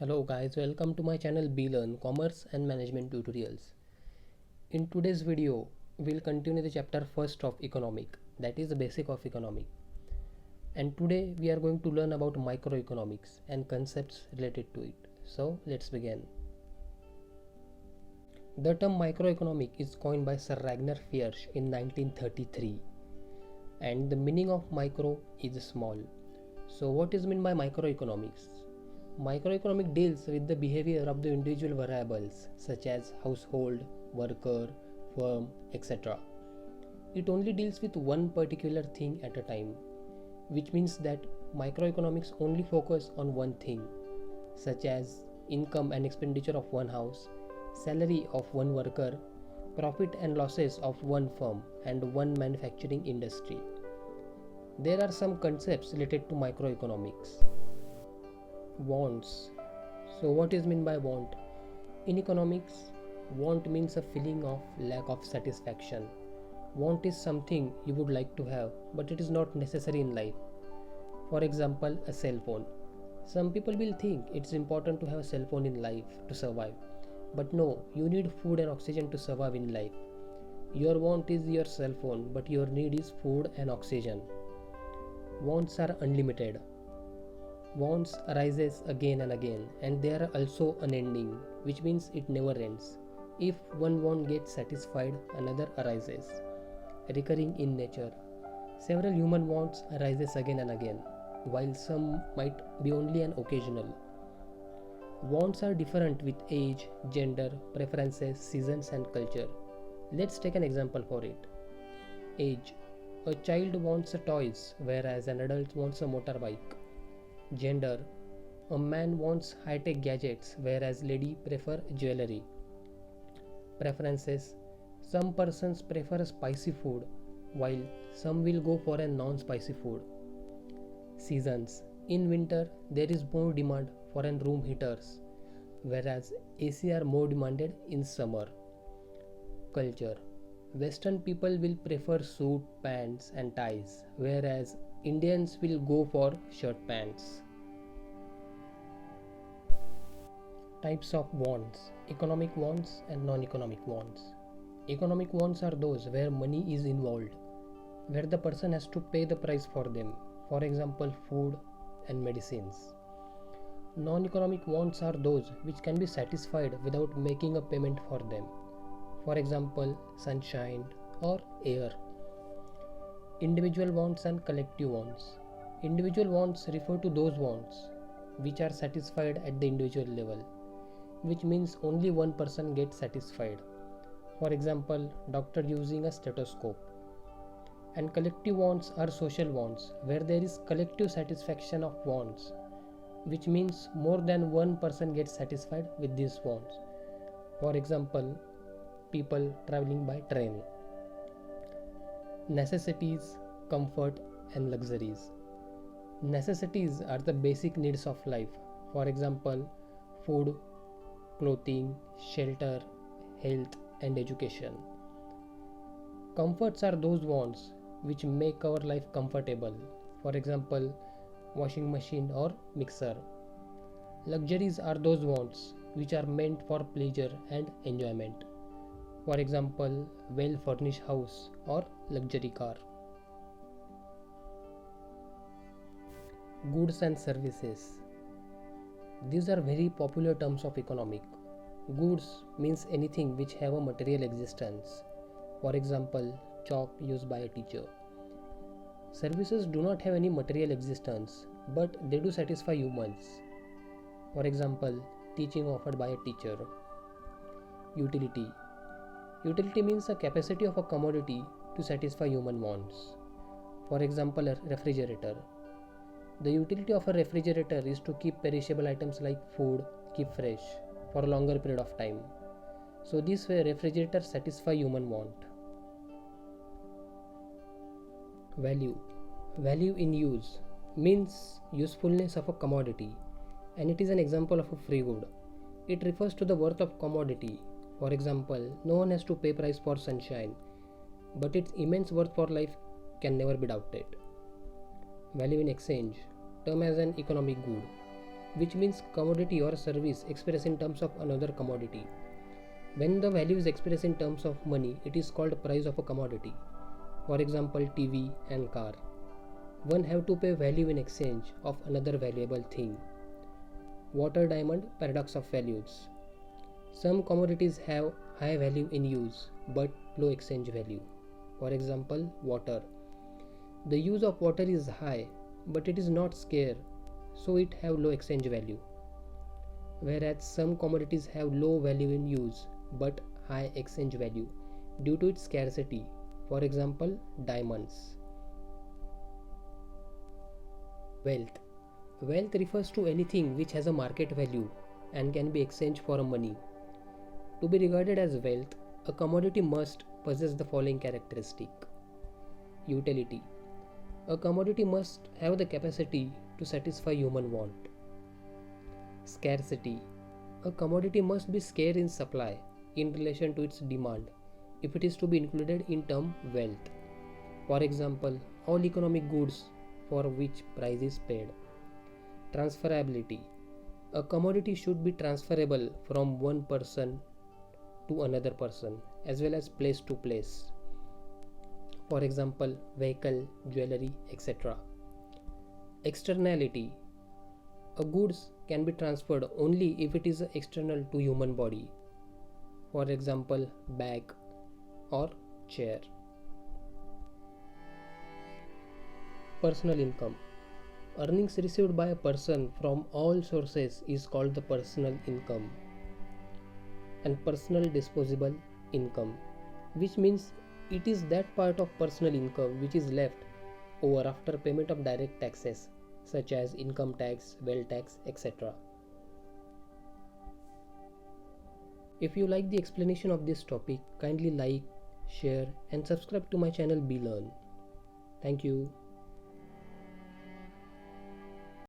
Hello guys, welcome to my channel BLearn Commerce and Management Tutorials. In today's video, we'll continue the chapter first of economic, that is the basic of economic. And today we are going to learn about microeconomics and concepts related to it. So let's begin. The term microeconomic is coined by Sir Ragnar Fiersch in 1933, and the meaning of micro is small. So what is meant by microeconomics? Microeconomic deals with the behavior of the individual variables such as household, worker, firm, etc. It only deals with one particular thing at a time, which means that microeconomics only focus on one thing, such as income and expenditure of one house, salary of one worker, profit and losses of one firm and one manufacturing industry. There are some concepts related to microeconomics. Wants. So what is meant by want? In economics, want means a feeling of lack of satisfaction. Want is something you would like to have, but it is not necessary in life. For example, a cell phone. Some people will think it's important to have a cell phone in life to survive. But no, you need food and oxygen to survive in life. Your want is your cell phone, but your need is food and oxygen. Wants are unlimited. Wants arises again and again, and they are also unending, which means it never ends. If one want gets satisfied, another arises, recurring in nature. Several human wants arises again and again, while some might be only an occasional. Wants are different with age, gender, preferences, seasons and culture. Let's take an example for it. Age. A child wants a toys, whereas an adult wants a motorbike. Gender. A man wants high-tech gadgets, whereas lady prefer jewelry. Preferences. Some persons prefer spicy food, while some will go for a non-spicy food. Seasons. In winter, there is more demand for an room heaters, whereas AC are more demanded in summer. Culture. Western people will prefer suit, pants and ties, whereas Indians will go for shirt pants. Types of wants: economic wants and non-economic wants. Economic wants are those where money is involved, where the person has to pay the price for them, for example food and medicines. Non-economic wants are those which can be satisfied without making a payment for them, for example sunshine or air. Individual wants and collective wants. Individual wants refer to those wants which are satisfied at the individual level, which means only one person gets satisfied. For example, doctor using a stethoscope. And collective wants are social wants, where there is collective satisfaction of wants, which means more than one person gets satisfied with these wants. For example, people traveling by train. Necessities, comfort and luxuries. Necessities are the basic needs of life, for example food, clothing, shelter, health and education. Comforts are those wants which make our life comfortable, for example washing machine or mixer. Luxuries are those wants which are meant for pleasure and enjoyment, for example well furnished house or luxury car. Goods and services. These are very popular terms of economic. Goods means anything which have a material existence, for example chalk used by a teacher. Services do not have any material existence, but they do satisfy humans, for example teaching offered by a teacher. Utility. Utility means a capacity of a commodity to satisfy human wants. For example, a refrigerator. The utility of a refrigerator is to keep perishable items like food keep fresh for a longer period of time. So this way refrigerators satisfy human want. Value. Value in use means usefulness of a commodity, and it is an example of a free good. It refers to the worth of commodity. For example, no one has to pay price for sunshine, but its immense worth for life can never be doubted. Value in exchange, term as an economic good. which means commodity or service expressed in terms of another commodity. When the value is expressed in terms of money, it is called price of a commodity. For example, TV and car. One have to pay value in exchange of another valuable thing. Water diamond paradox of values. Some commodities have high value in use but low exchange value. For example, water. The use of water is high but it is not scarce, so it have low exchange value. Whereas some commodities have low value in use but high exchange value due to its scarcity. For example, diamonds. Wealth. Wealth refers to anything which has a market value and can be exchanged for money. To be regarded as wealth, a commodity must possess the following characteristic. Utility. A commodity must have the capacity to satisfy human want. Scarcity. A commodity must be scarce in supply in relation to its demand if it is to be included in term wealth. For example, all economic goods for which price is paid. Transferability. A commodity should be transferable from one person to another person as well as place to place. For example, vehicle, jewelry, etc. Externality. A goods can be transferred only if it is external to human body. For example, bag or chair. Personal income. Earnings received by a person from all sources is called the personal income. And personal disposable income, which means it is that part of personal income which is left over after payment of direct taxes such as income tax, wealth tax, etc. If you like the explanation of this topic, kindly like, share and subscribe to my channel BeLearn. Thank you.